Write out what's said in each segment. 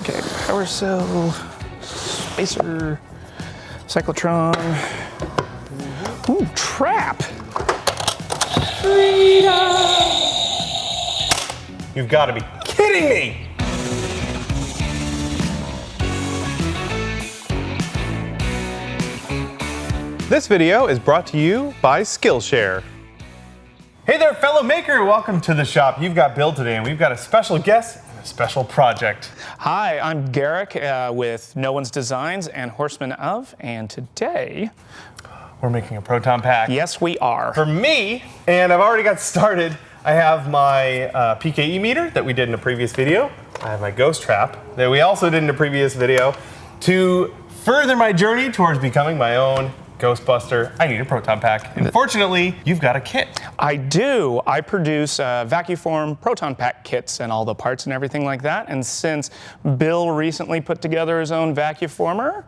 Okay, power cell, spacer, cyclotron. Ooh, trap. Freedom. You've got to be kidding me! This video is brought to you by Skillshare. Hey there, fellow maker! Welcome to the shop. You've got Bill today, and we've got a special guest and a special project. Hi, I'm Garrick with KnowOne's Designs and Horseman of, and today we're making a proton pack. Yes, we are. For me, and I've already got started. I have my PKE meter that we did in a previous video. I have my ghost trap that we also did in a previous video. To further my journey towards becoming my own Ghostbuster, I need a proton pack. And fortunately, you've got a kit. I do. I produce vacuform proton pack kits and all the parts and everything like that. And since Bill recently put together his own vacuformer,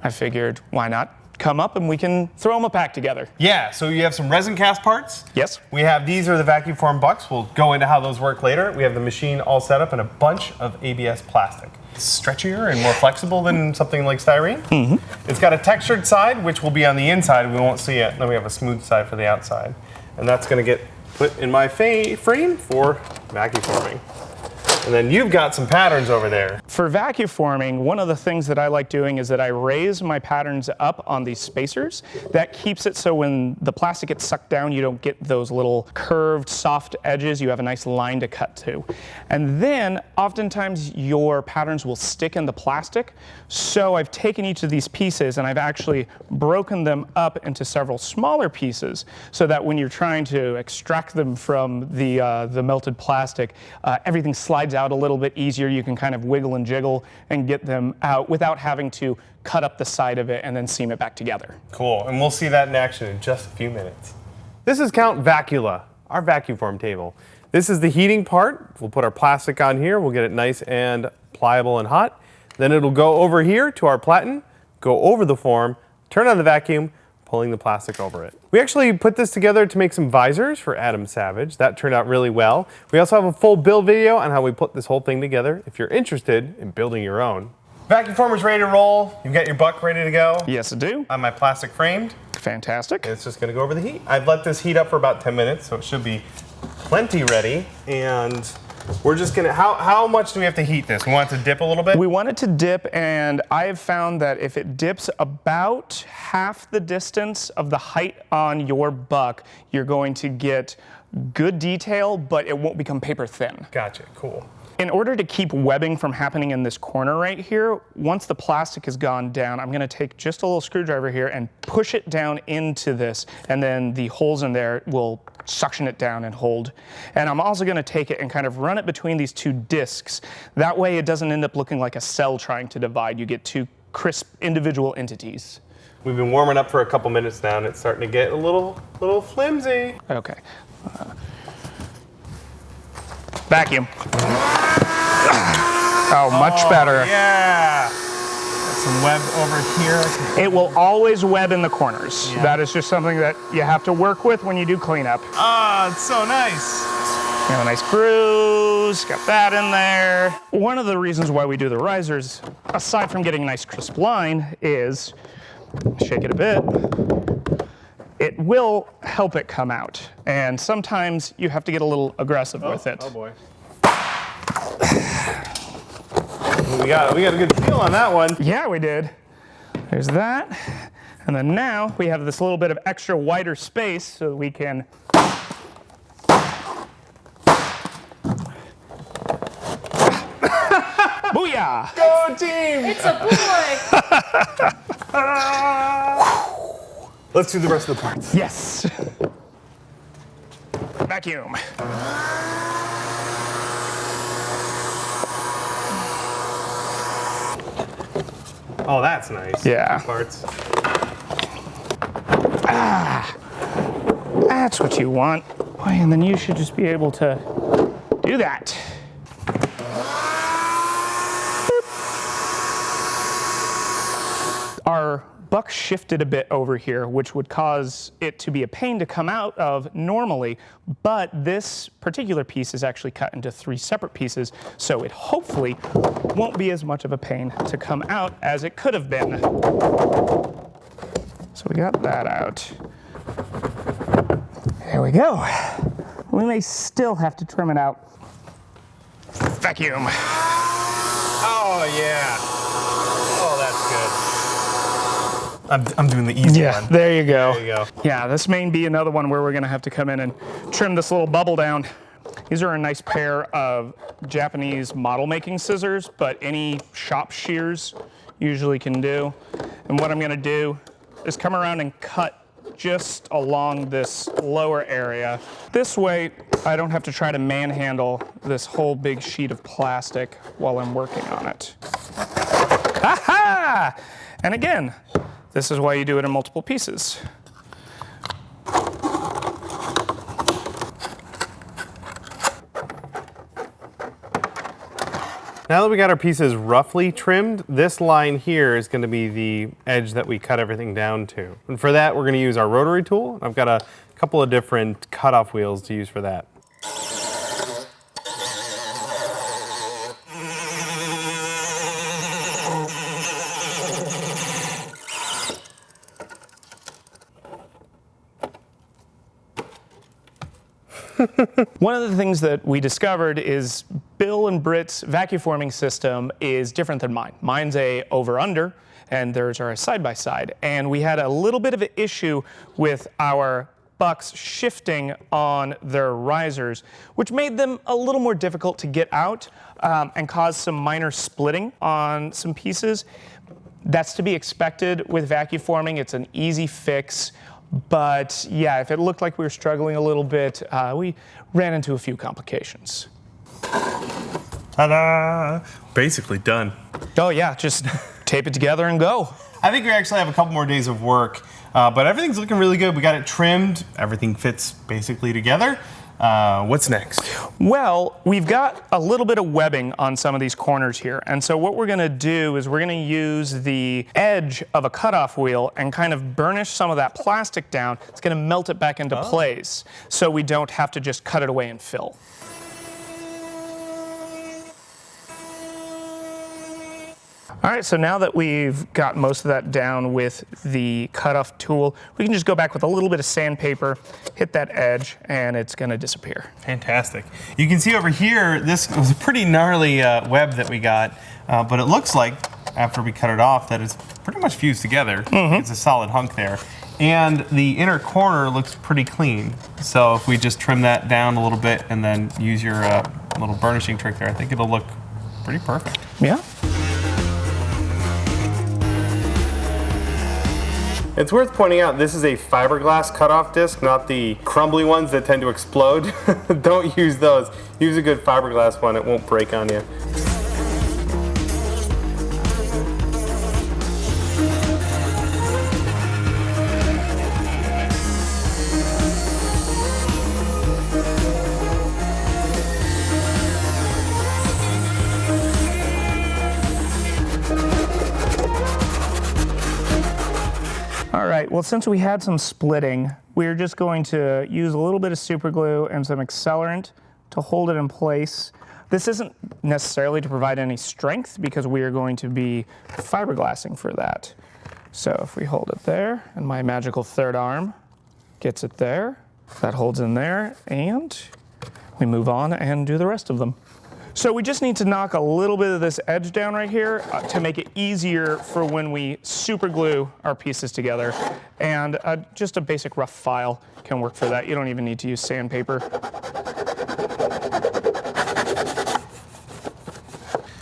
I figured, why not come up and we can throw them a pack together. Yeah, so you have some resin cast parts. Yes. These are the vacuform bucks. We'll go into how those work later. We have the machine all set up in a bunch of ABS plastic. It's stretchier and more flexible than something like styrene. Mm-hmm. It's got a textured side, which will be on the inside. We won't see it. Then we have a smooth side for the outside. And that's gonna get put in my frame for vacuforming. And then you've got some patterns over there. For vacuforming, one of the things that I like doing is that I raise my patterns up on these spacers. That keeps it so when the plastic gets sucked down, you don't get those little curved, soft edges. You have a nice line to cut to. And then, oftentimes, your patterns will stick in the plastic. So I've taken each of these pieces and I've actually broken them up into several smaller pieces so that when you're trying to extract them from the melted plastic, everything slides out a little bit easier. You can kind of wiggle and jiggle and get them out without having to cut up the side of it and then seam it back together. Cool, and we'll see that in action in just a few minutes. This is Count Vacula, our vacuform table. This is the heating part. We'll put our plastic on here. We'll get it nice and pliable and hot. Then it'll go over here to our platen, go over the form, turn on the vacuum, pulling the plastic over it. We actually put this together to make some visors for Adam Savage. That turned out really well. We also have a full build video on how we put this whole thing together if you're interested in building your own. Vacuformer's ready to roll. You've got your buck ready to go. Yes, I do. On my plastic framed. Fantastic. And it's just gonna go over the heat. I've let this heat up for about 10 minutes, so it should be plenty ready. And we're just gonna, how much do we have to heat this? We want it to dip a little bit? We want it to dip, and I have found that if it dips about half the distance of the height on your buck, you're going to get good detail, but it won't become paper thin. Gotcha, cool. In order to keep webbing from happening in this corner right here, once the plastic has gone down, I'm gonna take just a little screwdriver here and push it down into this, and then the holes in there will suction it down and hold. And I'm also gonna take it and kind of run it between these two discs. That way it doesn't end up looking like a cell trying to divide. You get two crisp individual entities. We've been warming up for a couple minutes now, and it's starting to get a little flimsy. Okay. Vacuum. Oh, much better. Yeah. Got some web over here. It will always web in the corners. Yeah. That is just something that you have to work with when you do cleanup. Ah, it's so nice. You know, nice grooves, got that in there. One of the reasons why we do the risers, aside from getting a nice crisp line, is, shake it a bit, it will help it come out. And sometimes you have to get a little aggressive with it. Oh boy. We got a good feel on that one. Yeah, we did. There's that. And then now we have this little bit of extra wider space so we can booyah! Go team! It's a boy! Let's do the rest of the parts. Yes. Vacuum. Oh, that's nice. Yeah. Parts. Ah, that's what you want. Boy, and then you should just be able to do that. Our our buck shifted a bit over here, which would cause it to be a pain to come out of normally, but this particular piece is actually cut into 3 separate pieces, so it hopefully won't be as much of a pain to come out as it could have been. So we got that out. There we go. We may still have to trim it out. Vacuum. Oh, yeah. Oh, that's good. I'm doing the easy one. There you go. There you go. Yeah, this may be another one where we're gonna have to come in and trim this little bubble down. These are a nice pair of Japanese model making scissors, but any shop shears usually can do. And what I'm gonna do is come around and cut just along this lower area. This way, I don't have to try to manhandle this whole big sheet of plastic while I'm working on it. Aha! And again, this is why you do it in multiple pieces. Now that we got our pieces roughly trimmed, this line here is going to be the edge that we cut everything down to. And for that, we're going to use our rotary tool. I've got a couple of different cutoff wheels to use for that. One of the things that we discovered is Bill and Britt's vacuforming system is different than mine. Mine's a over-under, and theirs are a side-by-side. And we had a little bit of an issue with our bucks shifting on their risers, which made them a little more difficult to get out and caused some minor splitting on some pieces. That's to be expected with vacuforming. It's an easy fix. But yeah, if it looked like we were struggling a little bit, we ran into a few complications. Ta-da! Basically done. Oh yeah, just tape it together and go. I think we actually have a couple more days of work, but everything's looking really good. We got it trimmed. Everything fits basically together. What's next? Well, we've got a little bit of webbing on some of these corners here. And so what we're gonna do is we're gonna use the edge of a cutoff wheel and kind of burnish some of that plastic down. It's gonna melt it back into place so we don't have to just cut it away and fill. All right, so now that we've got most of that down with the cutoff tool, we can just go back with a little bit of sandpaper, hit that edge, and it's gonna disappear. Fantastic. You can see over here, this was a pretty gnarly web that we got, but it looks like, after we cut it off, that it's pretty much fused together. It's a solid hunk there. And the inner corner looks pretty clean. So if we just trim that down a little bit and then use your little burnishing trick there, I think it'll look pretty perfect. Yeah. It's worth pointing out this is a fiberglass cutoff disc, not the crumbly ones that tend to explode. Don't use those. Use a good fiberglass one, it won't break on you. All right, well, since we had some splitting, we're just going to use a little bit of super glue and some accelerant to hold it in place. This isn't necessarily to provide any strength because we are going to be fiberglassing for that. So if we hold it there, and my magical third arm gets it there, that holds in there, and we move on and do the rest of them. So we just need to knock a little bit of this edge down right here to make it easier for when we super glue our pieces together. And just a basic rough file can work for that. You don't even need to use sandpaper.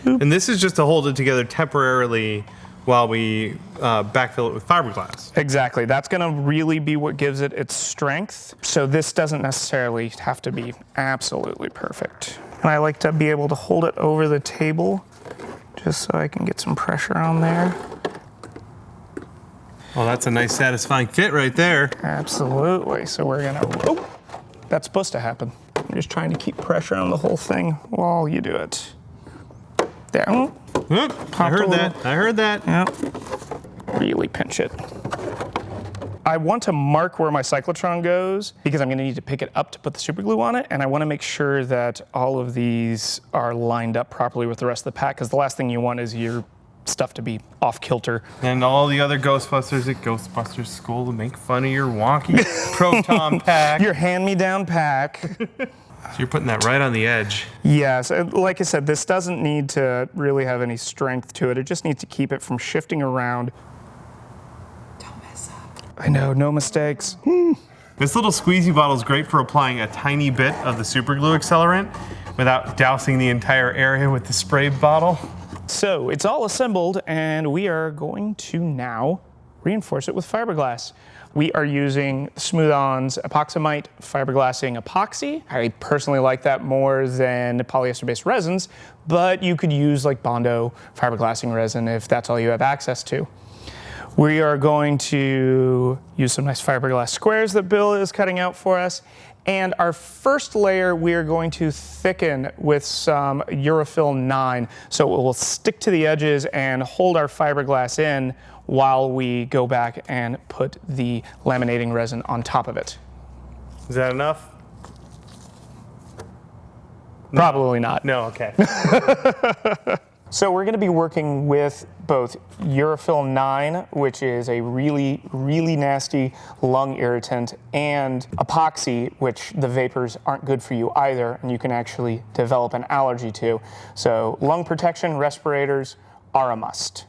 And this is just to hold it together temporarily while we backfill it with fiberglass. Exactly, that's gonna really be what gives it its strength. So this doesn't necessarily have to be absolutely perfect. And I like to be able to hold it over the table just so I can get some pressure on there. Well, that's a nice satisfying fit right there. Absolutely, so we're gonna, oh, that's supposed to happen. I'm just trying to keep pressure on the whole thing while you do it. There. I heard that, I heard that. Yep. really pinch it. I want to mark where my cyclotron goes because I'm going to need to pick it up to put the super glue on it, and I want to make sure that all of these are lined up properly with the rest of the pack, because the last thing you want is your stuff to be off kilter. And all the other Ghostbusters at Ghostbusters school to make fun of your wonky Proton Pack. Your hand-me-down pack. So you're putting that right on the edge. Yes, and like I said, this doesn't need to really have any strength to it. It just needs to keep it from shifting around. Don't mess up. I know, no mistakes. This little squeezy bottle is great for applying a tiny bit of the superglue accelerant without dousing the entire area with the spray bottle. So it's all assembled, and we are going to now reinforce it with fiberglass. We are using Smooth-On's EpoxAmite fiberglassing epoxy. I personally like that more than polyester-based resins, but you could use like Bondo fiberglassing resin if that's all you have access to. We are going to use some nice fiberglass squares that Bill is cutting out for us. And our first layer, we are going to thicken with some Urefil 9, so it will stick to the edges and hold our fiberglass in while we go back and put the laminating resin on top of it. Is that enough? Probably not. No, okay. So we're going to be working with both Urefil 9, which is a really, really nasty lung irritant, and epoxy, which the vapors aren't good for you either, and you can actually develop an allergy to. So lung protection, respirators are a must.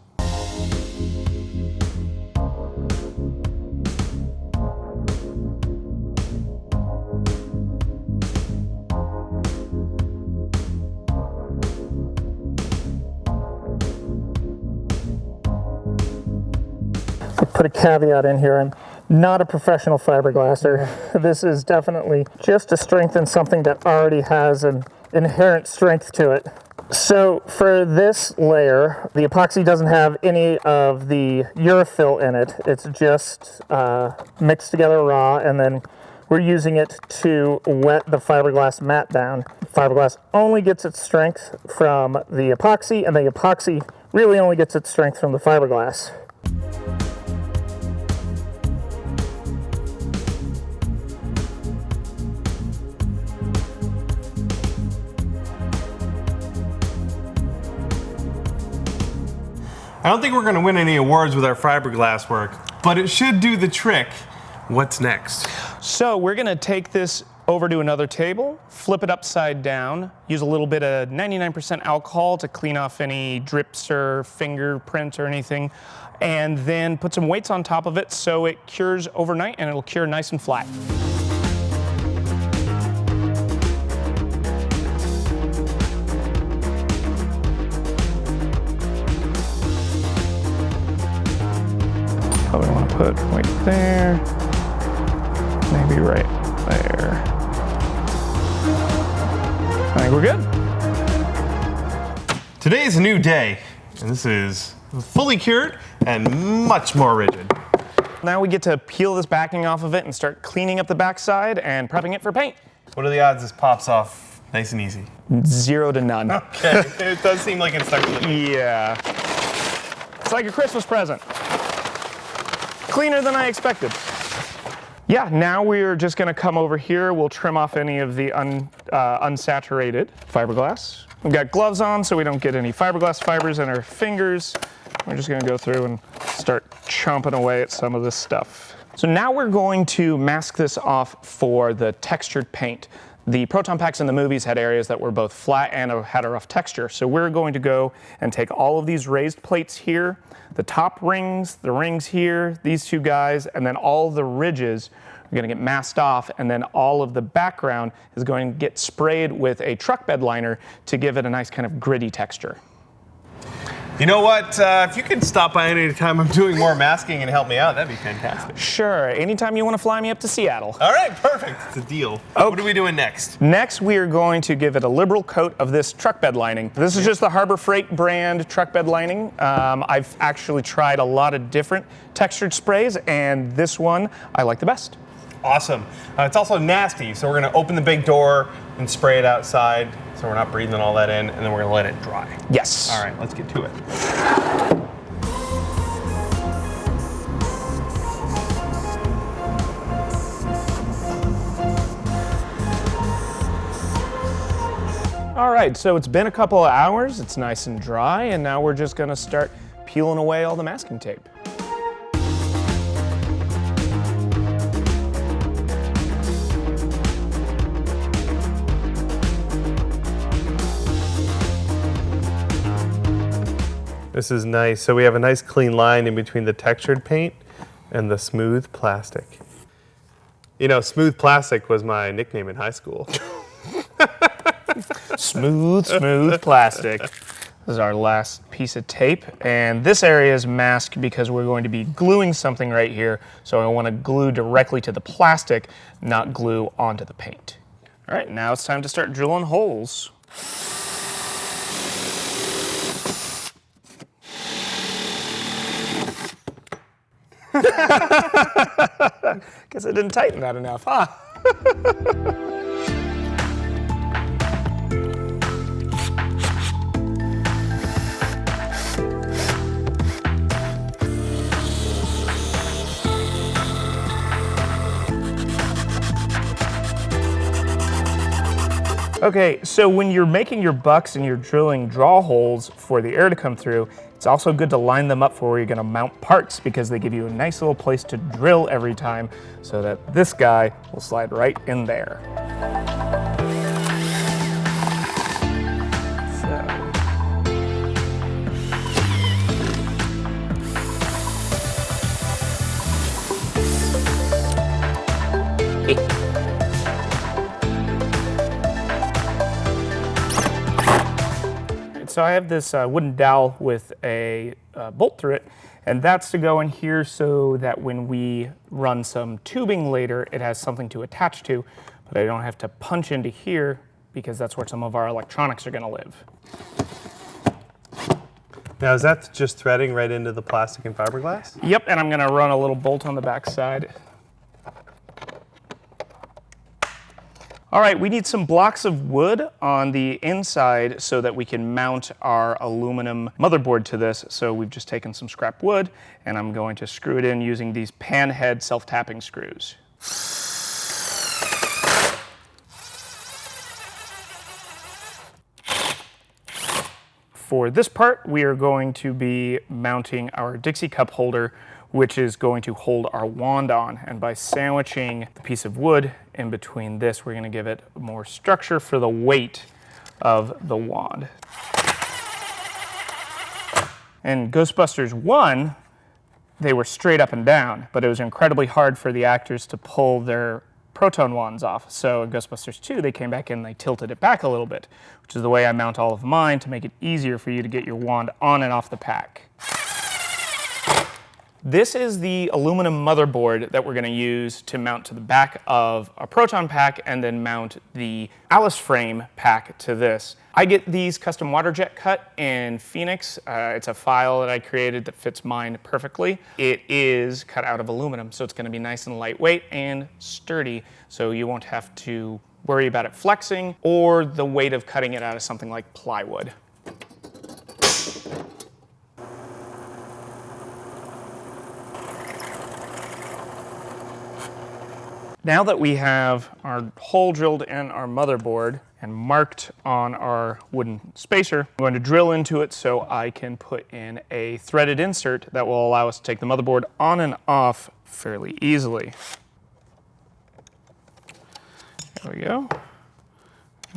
Put a caveat in here. I'm not a professional fiberglasser. This is definitely just to strengthen something that already has an inherent strength to it. So for this layer, the epoxy doesn't have any of the Urefil in it. It's just mixed together raw, and then we're using it to wet the fiberglass mat down. Fiberglass only gets its strength from the epoxy, and the epoxy really only gets its strength from the fiberglass. I don't think we're going to win any awards with our fiberglass work, but it should do the trick. What's next? So we're going to take this over to another table, flip it upside down, use a little bit of 99% alcohol to clean off any drips or fingerprints or anything, and then put some weights on top of it so it cures overnight and it'll cure nice and flat. Probably want to put weight there, maybe right there. I think we're good. Today's a new day, and this is fully cured and much more rigid. Now we get to peel this backing off of it and start cleaning up the backside and prepping it for paint. What are the odds this pops off nice and easy? 0 to none. Okay, it does seem like it's stuck to the... Yeah. It's like a Christmas present. Cleaner than I expected. Yeah, now we're just gonna come over here. We'll trim off any of the unsaturated fiberglass. We've got gloves on so we don't get any fiberglass fibers in our fingers. We're just gonna go through and start chomping away at some of this stuff. So now we're going to mask this off for the textured paint. The Proton packs in the movies had areas that were both flat and had a rough texture. So we're going to go and take all of these raised plates here, the top rings, the rings here, these two guys, and then all the ridges are going to get masked off, and then all of the background is going to get sprayed with a truck bed liner to give it a nice kind of gritty texture. You know what? If you could stop by any time I'm doing more masking and help me out, that'd be fantastic. Sure, anytime you want to fly me up to Seattle. All right, perfect. It's a deal. Okay. What are we doing next? Next, we are going to give it a liberal coat of this truck bed lining. This is just the Harbor Freight brand truck bed lining. I've actually tried a lot of different textured sprays, and this one I like the best. Awesome. It's also nasty, so we're going to open the big door and spray it outside so we're not breathing all that in, and then we're going to let it dry. Yes. All right, let's get to it. All right, so it's been a couple of hours, it's nice and dry, and now we're just gonna start peeling away all the masking tape. This is nice. So we have a nice clean line in between the textured paint and the smooth plastic. You know, smooth plastic was my nickname in high school. Smooth, smooth plastic. This is our last piece of tape, and this area is masked because we're going to be gluing something right here, so I want to glue directly to the plastic, not glue onto the paint. All right, now it's time to start drilling holes. Guess I didn't tighten that enough, huh? Okay, so when you're making your bucks and you're drilling draw holes for the air to come through, it's also good to line them up for where you're gonna mount parts because they give you a nice little place to drill every time so that this guy will slide right in there. So I have this wooden dowel with a bolt through it, and that's to go in here so that when we run some tubing later, it has something to attach to, but I don't have to punch into here because that's where some of our electronics are going to live. Now, is that just threading right into the plastic and fiberglass? Yep, and I'm going to run a little bolt on the back side. All right, we need some blocks of wood on the inside so that we can mount our aluminum motherboard to this. So we've just taken some scrap wood and I'm going to screw it in using these pan head self-tapping screws. For this part, we are going to be mounting our Dixie Cup Holder, which is going to hold our wand on. And by sandwiching the piece of wood in between this, we're gonna give it more structure for the weight of the wand. In Ghostbusters 1, they were straight up and down, but it was incredibly hard for the actors to pull their proton wands off. So in Ghostbusters 2, they came back and they tilted it back a little bit, which is the way I mount all of mine to make it easier for you to get your wand on and off the pack. This is the aluminum motherboard that we're going to use to mount to the back of a Proton pack and then mount the Alice frame pack to this. I get these custom water jet cut in Phoenix. It's a file that I created that fits mine perfectly. It is cut out of aluminum, so it's going to be nice and lightweight and sturdy, so you won't have to worry about it flexing or the weight of cutting it out of something like plywood. Now that we have our hole drilled in our motherboard and marked on our wooden spacer, I'm going to drill into it so I can put in a threaded insert that will allow us to take the motherboard on and off fairly easily. There we go.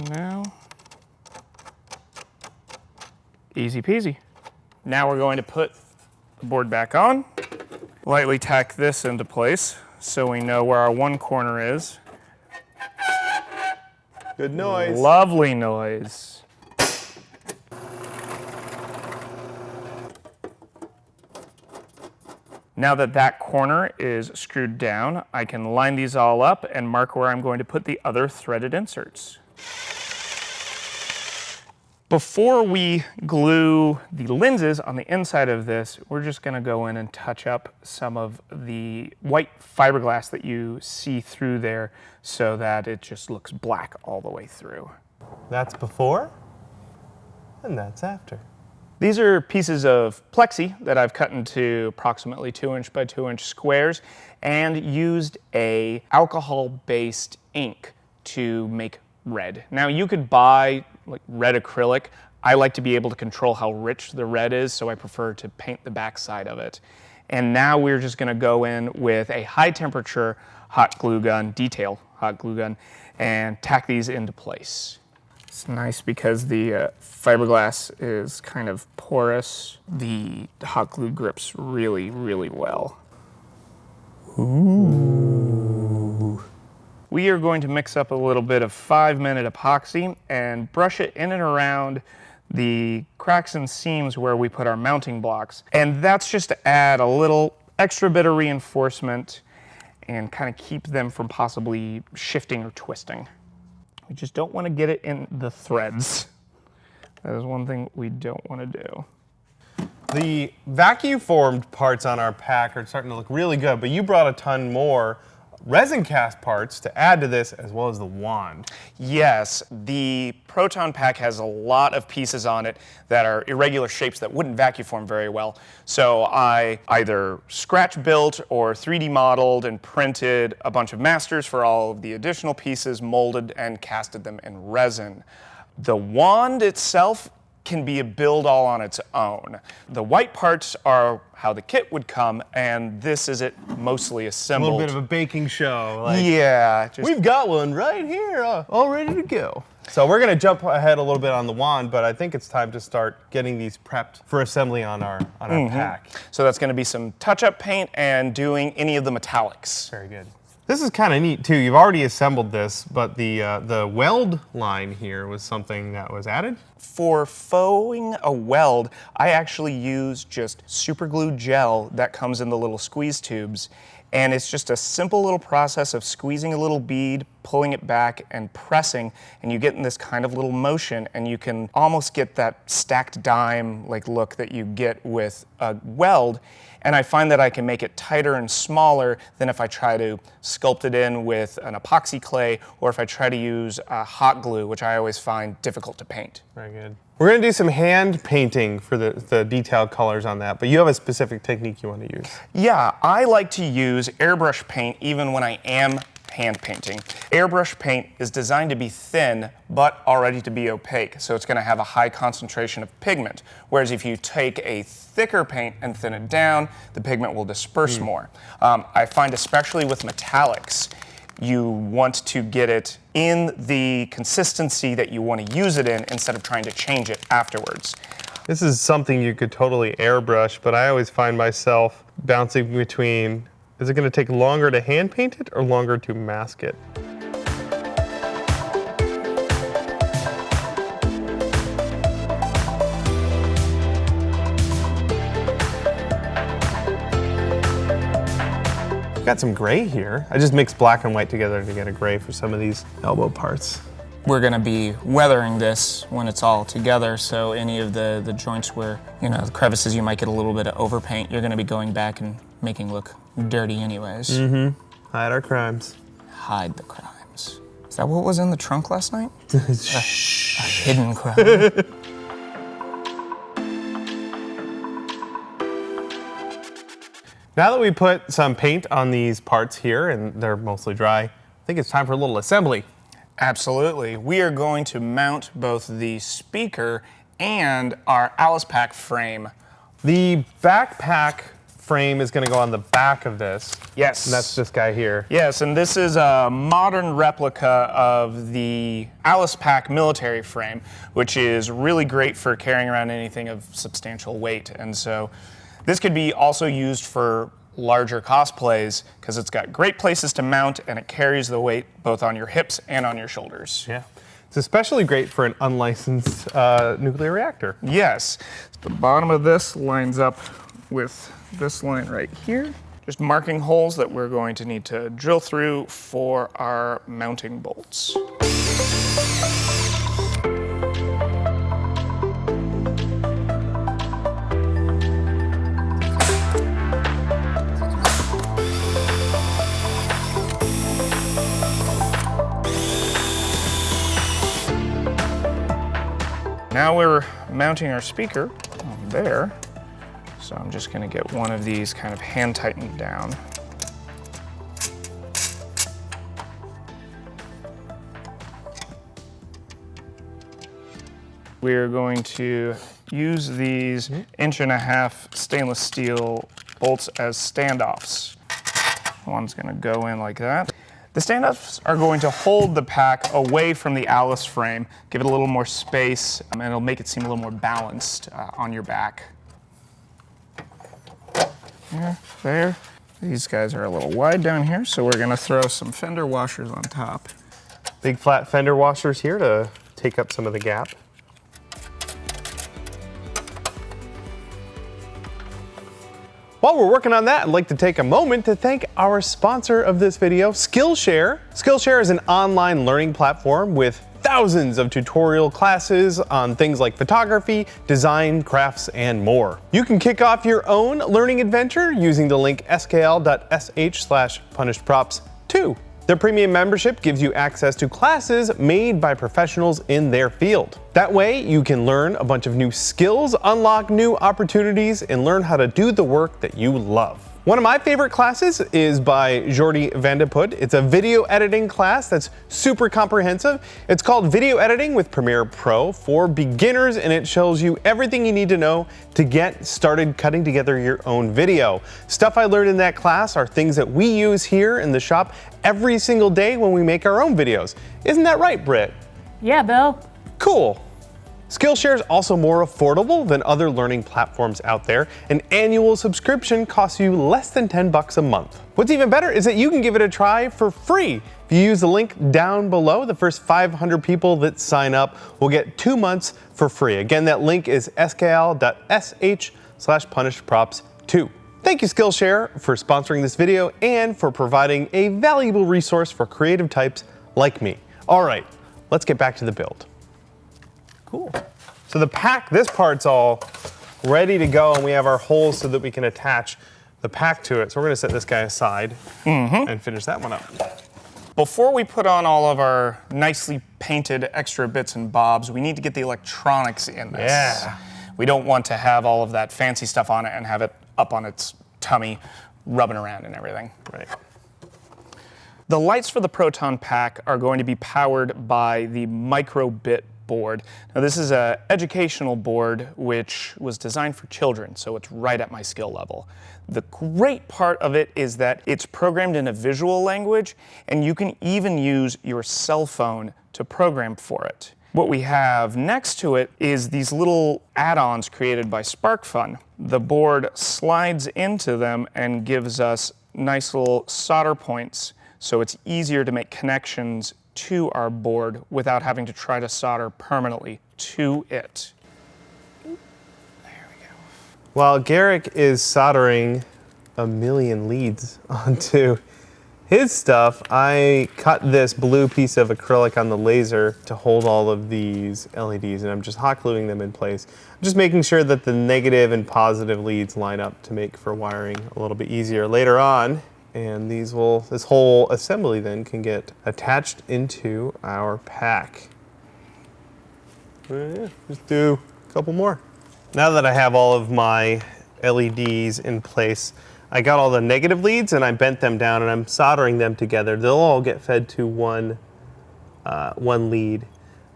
Now, easy peasy. Now we're going to put the board back on, lightly tack this into place so we know where our one corner is. Good noise. Lovely noise. Now that that corner is screwed down, I can line these all up and mark where I'm going to put the other threaded inserts. Before we glue the lenses on the inside of this, we're just going to go in and touch up some of the white fiberglass that you see through there so that it just looks black all the way through. That's before, and that's after. These are pieces of plexi that I've cut into approximately 2" by 2" squares and used a alcohol-based ink to make red. Now you could buy like red acrylic, I like to be able to control how rich the red is, so I prefer to paint the backside of it. And now we're just gonna go in with a high temperature hot glue gun, detail hot glue gun, and tack these into place. It's nice because the fiberglass is kind of porous. The hot glue grips really, really well. Ooh. We are going to mix up a little bit of 5-minute epoxy and brush it in and around the cracks and seams where we put our mounting blocks. And that's just to add a little extra bit of reinforcement and kind of keep them from possibly shifting or twisting. We just don't want to get it in the threads. That is one thing we don't want to do. The vacuum formed parts on our pack are starting to look really good, but you brought a ton more resin cast parts to add to this, as well as the wand. Yes, the Proton Pack has a lot of pieces on it that are irregular shapes that wouldn't vacuum form very well. So I either scratch built or 3D modeled and printed a bunch of masters for all of the additional pieces, molded and casted them in resin. The wand itself can be a build all on its own. The white parts are how the kit would come, and this is it mostly A assembled. little bit of a baking show. Like, yeah. we've got one right here, all ready to go. So we're gonna jump ahead a little bit on the wand, but I think it's time to start getting these prepped for assembly on our pack. So that's gonna be some touch-up paint and doing any of the metallics. Very good. This is kind of neat too. You've already assembled this, but the weld line here was something that was added. For fauxing a weld, I actually use just super glue gel that comes in the little squeeze tubes. And it's just a simple little process of squeezing a little bead, pulling it back and pressing, and you get in this kind of little motion, and you can almost get that stacked dime like look that you get with a weld. And I find that I can make it tighter and smaller than if I try to sculpt it in with an epoxy clay, or if I try to use hot glue, which I always find difficult to paint. Very good. We're gonna do some hand painting for the detailed colors on that, but you have a specific technique you want to use. Yeah, I like to use airbrush paint even when I am hand painting. Airbrush paint is designed to be thin, but already to be opaque, so it's gonna have a high concentration of pigment. Whereas if you take a thicker paint and thin it down, the pigment will disperse more. I find especially with metallics, you want to get it in the consistency that you want to use it in instead of trying to change it afterwards. This is something you could totally airbrush, but I always find myself bouncing between, is it gonna take longer to hand paint it or longer to mask it? Got some gray here. I just mixed black and white together to get a gray for some of these elbow parts. We're gonna be weathering this when it's all together, so any of the joints where, you know, the crevices you might get a little bit of overpaint, you're gonna be going back and making look dirty anyways. Hide our crimes. Hide the crimes. Is that what was in the trunk last night? a hidden crime. Now that we put some paint on these parts here and they're mostly dry, I think it's time for a little assembly. Absolutely. We are going to mount both the speaker and our Alice Pack frame. The backpack frame is going to go on the back of this. Yes. And that's this guy here. Yes, and this is a modern replica of the Alice Pack military frame, which is really great for carrying around anything of substantial weight. And so this could be also used for larger cosplays because it's got great places to mount and it carries the weight both on your hips and on your shoulders. Yeah. It's especially great for an unlicensed nuclear reactor. Yes. The bottom of this lines up with this line right here. Just marking holes that we're going to need to drill through for our mounting bolts. Now we're mounting our speaker on there. So I'm just gonna get one of these kind of hand tightened down. We're going to use these 1.5-inch stainless steel bolts as standoffs. One's gonna go in like that. The standoffs are going to hold the pack away from the Alice frame, give it a little more space, and it'll make it seem a little more balanced on your back. There. These guys are a little wide down here, so we're gonna throw some fender washers on top. Big flat fender washers here to take up some of the gap. While we're working on that, I'd like to take a moment to thank our sponsor of this video, Skillshare. Skillshare is an online learning platform with thousands of tutorial classes on things like photography, design, crafts, and more. You can kick off your own learning adventure using the link skl.sh/punishedprops2. Their premium membership gives you access to classes made by professionals in their field. That way, you can learn a bunch of new skills, unlock new opportunities, and learn how to do the work that you love. One of my favorite classes is by Jordi van de Put. It's a video editing class that's super comprehensive. It's called Video Editing with Premiere Pro for beginners, and it shows you everything you need to know to get started cutting together your own video. Stuff I learned in that class are things that we use here in the shop every single day when we make our own videos. Isn't that right, Britt? Yeah, Bill. Cool. Skillshare is also more affordable than other learning platforms out there. An annual subscription costs you less than $10 a month. What's even better is that you can give it a try for free. If you use the link down below, the first 500 people that sign up will get 2 months for free. Again, that link is skl.sh/punishedprops2. Thank you, Skillshare, for sponsoring this video and for providing a valuable resource for creative types like me. All right, let's get back to the build. Cool. So the pack, this part's all ready to go, and we have our holes so that we can attach the pack to it. So we're gonna set this guy aside and finish that one up. Before we put on all of our nicely painted extra bits and bobs, we need to get the electronics in this. Yeah. We don't want to have all of that fancy stuff on it and have it up on its tummy, rubbing around and everything. Right. The lights for the Proton Pack are going to be powered by the microbit board. Now this is an educational board which was designed for children, so it's right at my skill level. The great part of it is that it's programmed in a visual language, and you can even use your cell phone to program for it. What we have next to it is these little add-ons created by SparkFun. The board slides into them and gives us nice little solder points, so it's easier to make connections to our board without having to try to solder permanently to it. There we go. While Garrick is soldering a million leads onto his stuff, I cut this blue piece of acrylic on the laser to hold all of these LEDs, and I'm just hot gluing them in place. I'm just making sure that the negative and positive leads line up to make for wiring a little bit easier later on. And this whole assembly then can get attached into our pack. Just do a couple more. Now that I have all of my LEDs in place, I got all the negative leads and I bent them down and I'm soldering them together. They'll all get fed to one lead.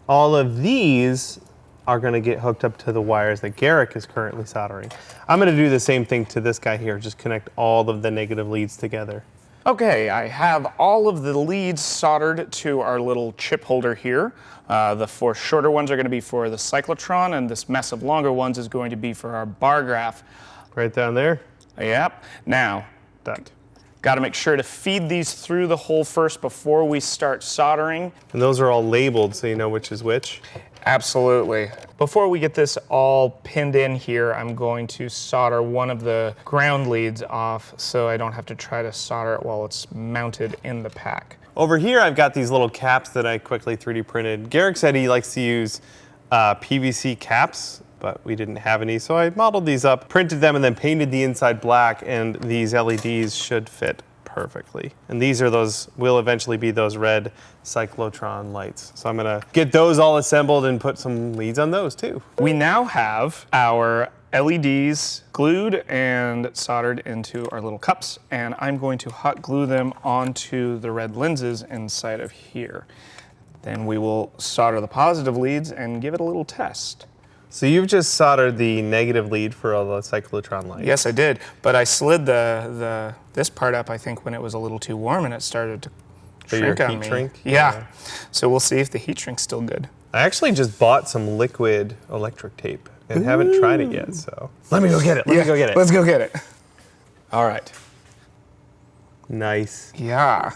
All of these are gonna get hooked up to the wires that Garrick is currently soldering. I'm gonna do the same thing to this guy here, just connect all of the negative leads together. Okay, I have all of the leads soldered to our little chip holder here. The 4 shorter ones are gonna be for the cyclotron, and this mess of longer ones is going to be for our bar graph. Right down there? Yep. Now, Done. got to make sure to feed these through the hole first before we start soldering. And those are all labeled so you know which is which. Absolutely. Before we get this all pinned in here, I'm going to solder one of the ground leads off so I don't have to try to solder it while it's mounted in the pack. Over here I've got these little caps that I quickly 3D printed. Garrick said he likes to use PVC caps, but we didn't have any, so I modeled these up, printed them, and then painted the inside black, and these LEDs should fit perfectly. And these are will eventually be those red cyclotron lights. So I'm gonna get those all assembled and put some leads on those too. We now have our LEDs glued and soldered into our little cups, and I'm going to hot glue them onto the red lenses inside of here. Then we will solder the positive leads and give it a little test. So you've just soldered the negative lead for all the cyclotron lights. Yes, I did, but I slid this part up, I think, when it was a little too warm and it started to shrink on heat me. shrink? Yeah. So we'll see if the heat shrink's still good. I actually just bought some liquid electric tape and haven't tried it yet, so. Let me go get it. Let me go get it. Let's go get it. All right. Nice. Yeah.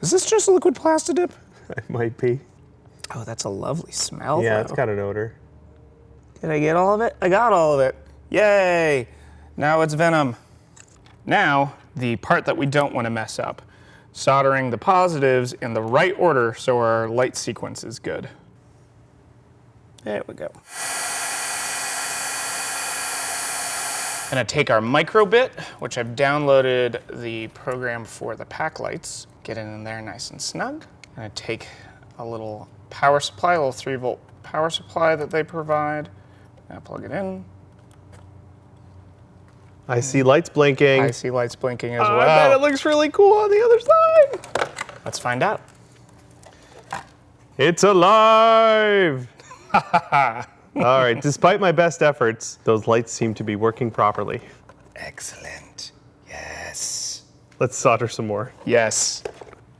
Is this just liquid Plastidip? It might be. Oh, that's a lovely smell. Yeah, though. it's got an odor. Did I get all of it? I got all of it. Yay! Now it's venom. Now, the part that we don't want to mess up. Soldering the positives in the right order so our light sequence is good. There we go. Gonna take our micro bit, which I've downloaded the program for the pack lights, get it in there nice and snug. Gonna take a little power supply, a little 3-volt power supply that they provide. Gonna plug it in. I see lights blinking. I see lights blinking as well. I bet it looks really cool on the other side. Let's find out. It's alive! All right, despite my best efforts, those lights seem to be working properly. Excellent. Yes. Let's solder some more. Yes.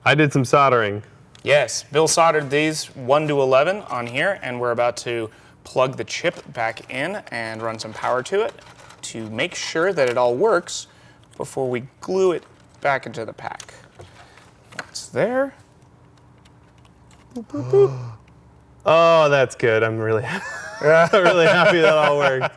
I did some soldering. Yes. Bill soldered these 1 to 11 on here, and we're about to plug the chip back in and run some power to it to make sure that it all works before we glue it back into the pack. That's there. Boop, boop, boop. Oh, that's good. I'm really, really happy that all worked.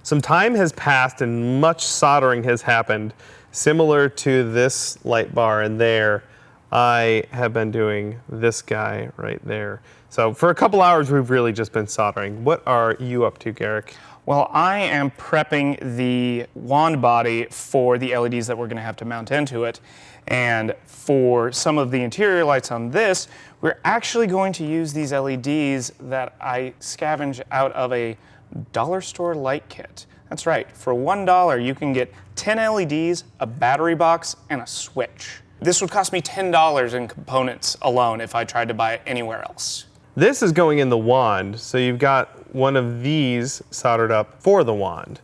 Some time has passed and much soldering has happened. Similar to this light bar in there, I have been doing this guy right there. So for a couple hours, we've really just been soldering. What are you up to, Garrick? Well, I am prepping the wand body for the LEDs that we're going to have to mount into it. And for some of the interior lights on this, we're actually going to use these LEDs that I scavenge out of a dollar store light kit. That's right, for $1 you can get 10 LEDs, a battery box, and a switch. This would cost me $10 in components alone if I tried to buy it anywhere else. This is going in the wand, so you've got one of these soldered up for the wand,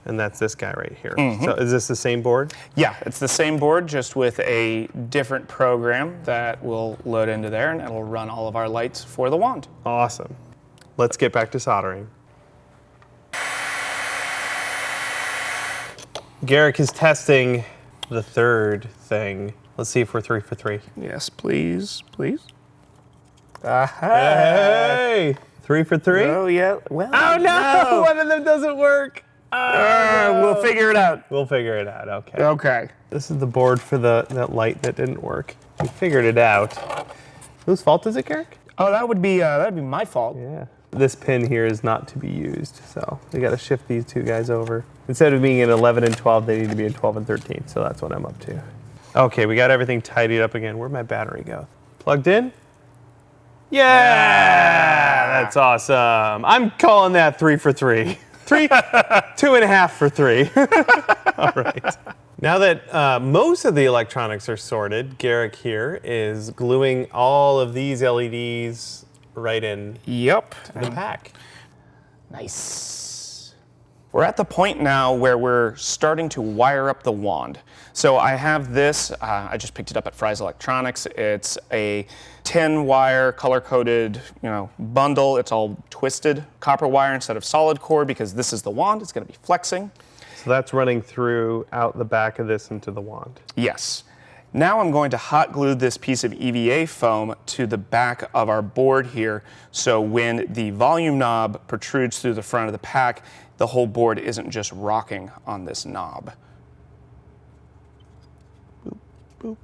and that's this guy right here. So is this the same board? Yeah, it's the same board, just with a different program that will load into there, and it'll run all of our lights for the wand. Awesome. Let's get back to soldering. Garrick is testing the third thing. Let's see if we're 3 for 3. Yes, please, please. Hey! 3 for 3? Oh, yeah. Well, Oh no! One of them doesn't work. We'll figure it out. We'll figure it out, okay. Okay. This is the board for that light that didn't work. We figured it out. Whose fault is it, Garrick? Oh, that'd be my fault. Yeah. This pin here is not to be used, so we got to shift these two guys over. Instead of being in 11 and 12, they need to be in 12 and 13, so that's what I'm up to. Okay, we got everything tidied up again. Where'd my battery go? Plugged in? Yeah! That's awesome. I'm calling that 3 for 3. 2.5 for 3. All right. Now that most of the electronics are sorted, Garrick here is gluing all of these LEDs right in Yep. to the pack. Nice. We're at the point now where we're starting to wire up the wand. So I have this, I just picked it up at Fry's Electronics. It's a 10-wire color-coded, bundle. It's all twisted copper wire instead of solid core because this is the wand. It's going to be flexing. So that's running through out the back of this into the wand. Yes. Now I'm going to hot glue this piece of EVA foam to the back of our board here, so when the volume knob protrudes through the front of the pack, the whole board isn't just rocking on this knob. Boop, boop.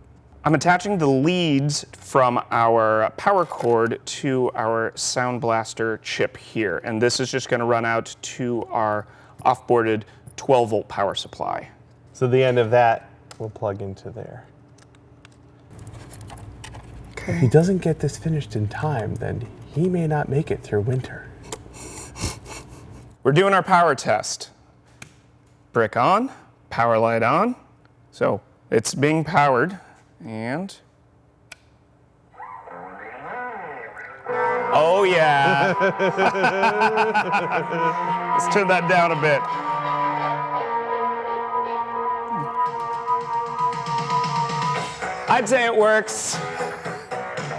I'm attaching the leads from our power cord to our Sound Blaster chip here, and this is just going to run out to our off-boarded 12-volt power supply. So the end of that will plug into there. If he doesn't get this finished in time, then he may not make it through winter. We're doing our power test. Brick on, power light on. So it's being powered, and Oh yeah. Let's turn that down a bit. I'd say it works.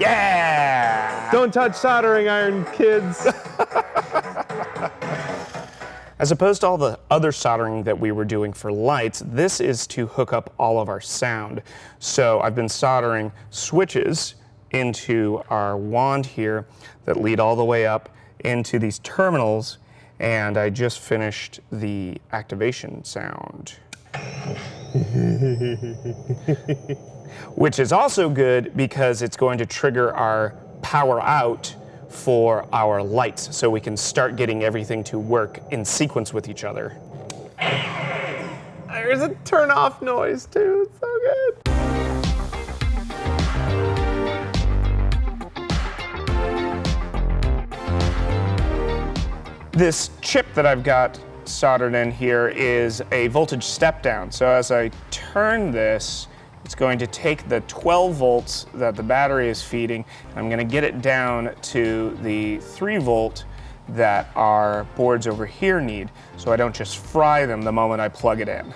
Yeah. Don't touch soldering iron, kids. As opposed to all the other soldering that we were doing for lights, this is to hook up all of our sound. So I've been soldering switches into our wand here that lead all the way up into these terminals, and I just finished the activation sound. Which is also good because it's going to trigger our power out for our lights, so we can start getting everything to work in sequence with each other. There's a turn off noise too, it's so good. This chip that I've got soldered in here is a voltage step down. So as I turn this, it's going to take the 12 volts that the battery is feeding, and I'm going to get it down to the 3 volt that our boards over here need, so I don't just fry them the moment I plug it in.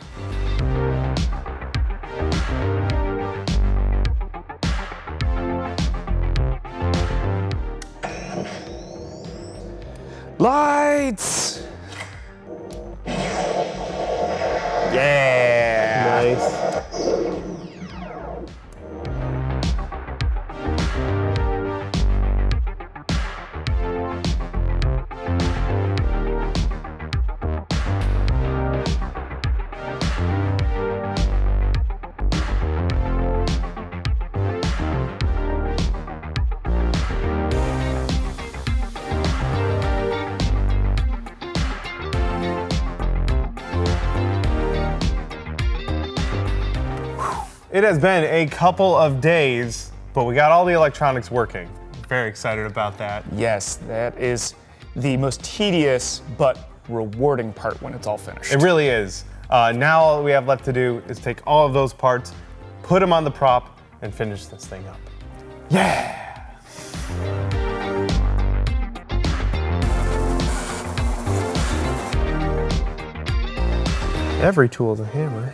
Lights! Yeah! Nice. It has been a couple of days, but we got all the electronics working. Very excited about that. Yes, that is the most tedious but rewarding part when it's all finished. It really is. Now all we have left to do is take all of those parts, put them on the prop, and finish this thing up. Yeah! Every tool is a hammer.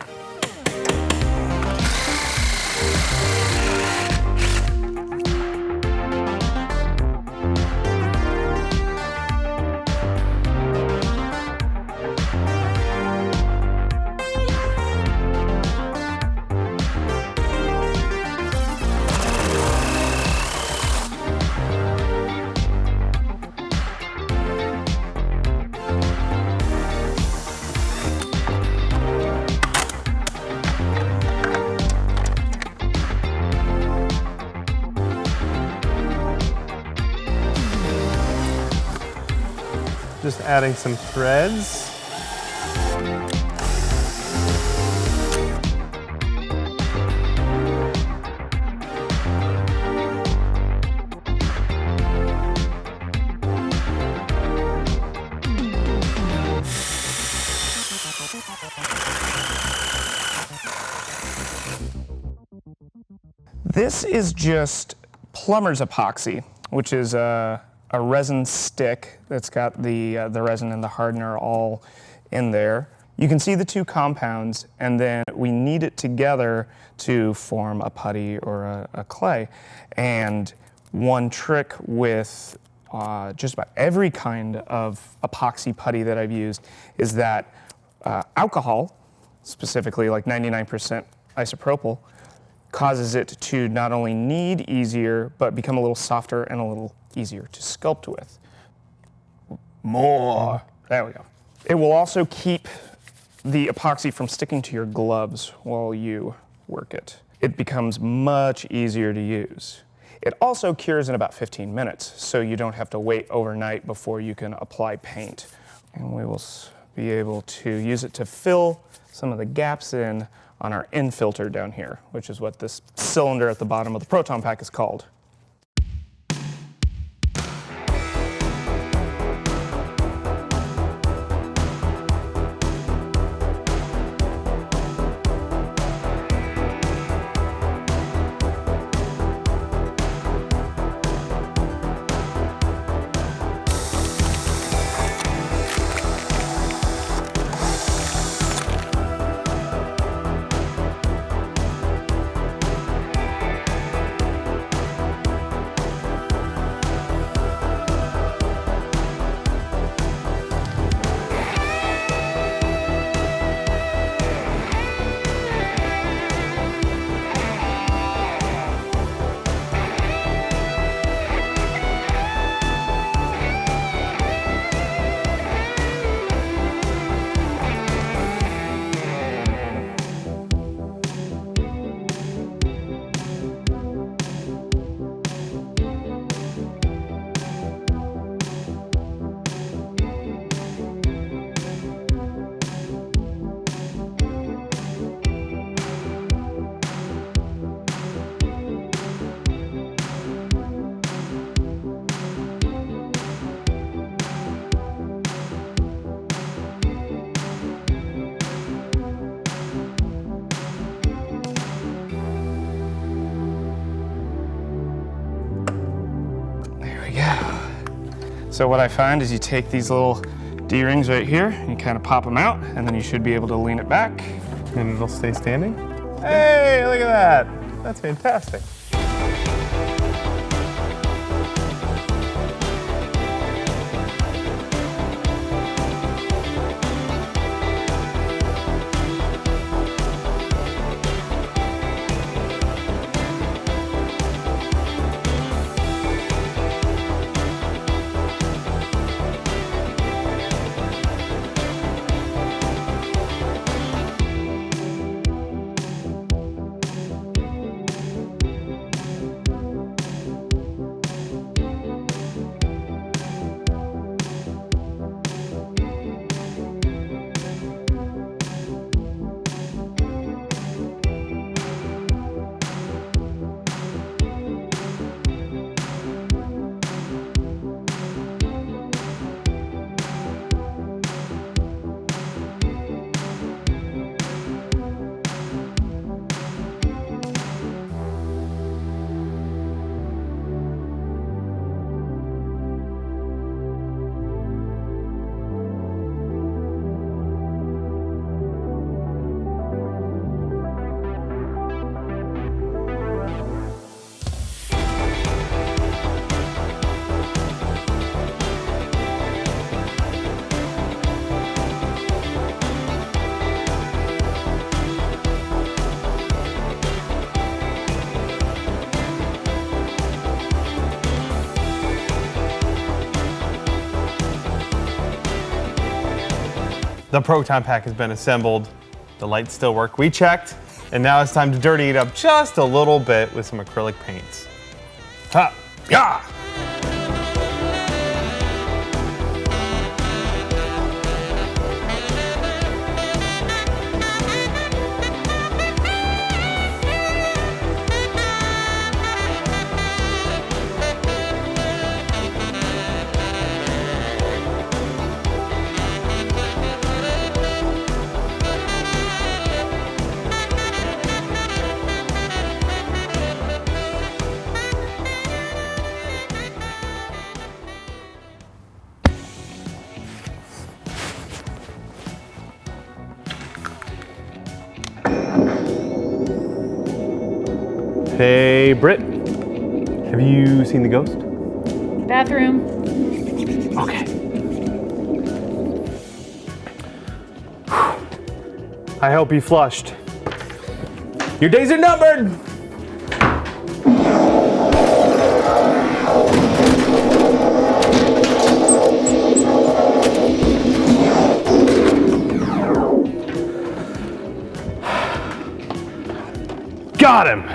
Just adding some threads. This is just plumber's epoxy, which is a resin stick that's got the resin and the hardener all in there. You can see the two compounds, and then we knead it together to form a putty or a clay. And one trick with just about every kind of epoxy putty that I've used is that alcohol, specifically like 99% isopropyl, causes it to not only knead easier, but become a little softer and a little easier to sculpt with. More. There we go. It will also keep the epoxy from sticking to your gloves while you work it. It becomes much easier to use. It also cures in about 15 minutes, so you don't have to wait overnight before you can apply paint. And we will be able to use it to fill some of the gaps in on our in filter down here, which is what this cylinder at the bottom of the Proton Pack is called. So what I find is you take these little D-rings right here, and you kind of pop them out, and then you should be able to lean it back. And it'll stay standing. Hey, look at that. That's fantastic. The Proton Pack has been assembled. The lights still work. We checked, and now it's time to dirty it up just a little bit with some acrylic paints. Ha! Yeah! Hey, Britt, have you seen the ghost? Bathroom. Okay. I hope he flushed. Your days are numbered! Got him!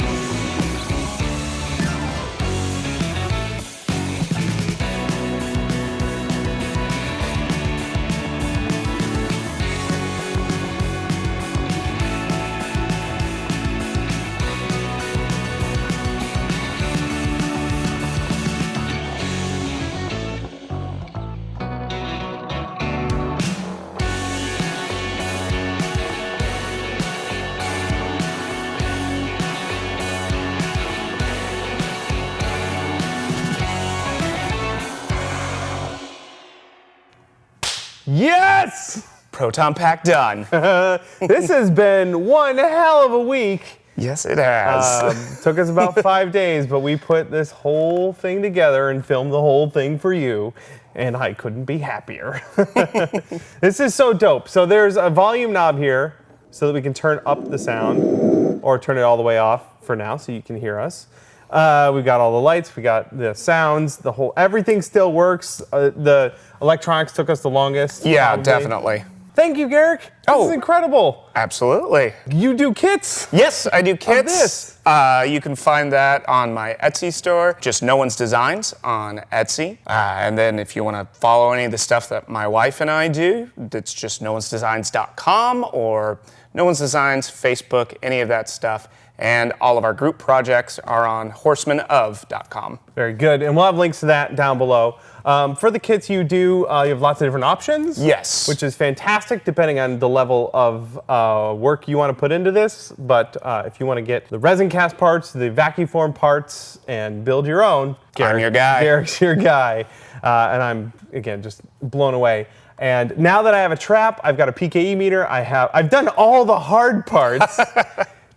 Yes! Proton Pack done. This has been one hell of a week. Yes, it has. Took us about 5 days, but we put this whole thing together and filmed the whole thing for you, and I couldn't be happier. This is so dope. So there's a volume knob here so that we can turn up the sound or turn it all the way off for now so you can hear us. We've got all the lights, we got the sounds, everything still works. The electronics took us the longest. Yeah, probably. definitely. Thank you, Garrick. This is incredible. Absolutely. You do kits? Yes, I do kits. Of this. You can find that on my Etsy store, just KnowOne's Designs on Etsy. And then if you want to follow any of the stuff that my wife and I do, it's just KnowOne'sDesigns.com or KnowOne's Designs, Facebook, any of that stuff. And all of our group projects are on horsemanof.com. Very good. And we'll have links to that down below. For the kits you do, you have lots of different options. Yes. Which is fantastic depending on the level of work you want to put into this, but if you want to get the resin cast parts, the vacuform parts, and build your own, I'm your guy. Garrick's your guy. And I'm, again, just blown away. And now that I have a trap, I've got a PKE meter, I've done all the hard parts.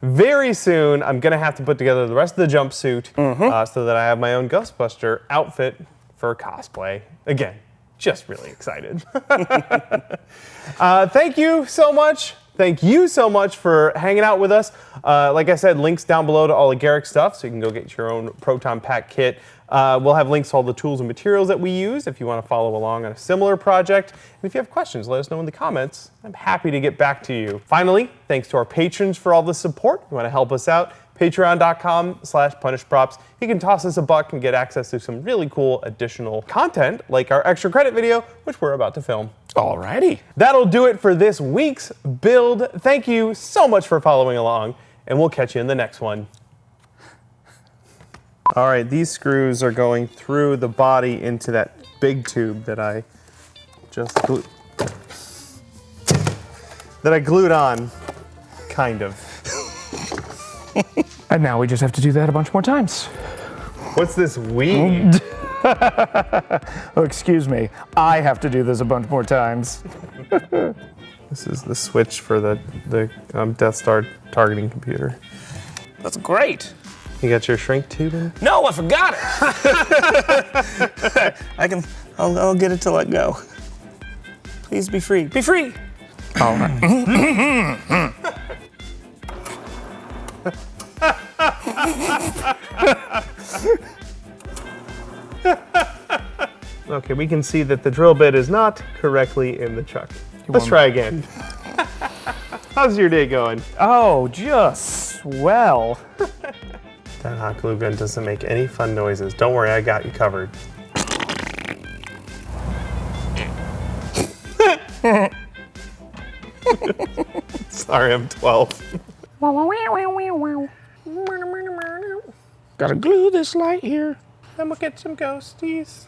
Very soon, I'm gonna have to put together the rest of the jumpsuit so that I have my own Ghostbuster outfit for cosplay. Again, just really excited. Thank you so much. Thank you so much for hanging out with us. Like I said, links down below to all the Garrick stuff, so you can go get your own Proton Pack kit. We'll have links to all the tools and materials that we use if you want to follow along on a similar project. And if you have questions, let us know in the comments. I'm happy to get back to you. Finally, thanks to our patrons for all the support. If you want to help us out, patreon.com/punishprops. You can toss us a buck and get access to some really cool additional content, like our extra credit video, which we're about to film. Alrighty. That'll do it for this week's build. Thank you so much for following along, and we'll catch you in the next one. All right, these screws are going through the body into that big tube that I just glued on, kind of. And now we just have to do that a bunch more times. What's this we? Oh, excuse me. I have to do this a bunch more times. This is the switch for the Death Star targeting computer. That's great. You got your shrink tubing? No, I forgot it. I'll get it to let go. Please be free. Be free. All right. Okay, we can see that the drill bit is not correctly in the chuck. Let's try again. How's your day going? Oh, just swell. That hot glue gun doesn't make any fun noises. Don't worry, I got you covered. Sorry, I'm 12. Gotta glue this light here. Then we'll get some ghosties.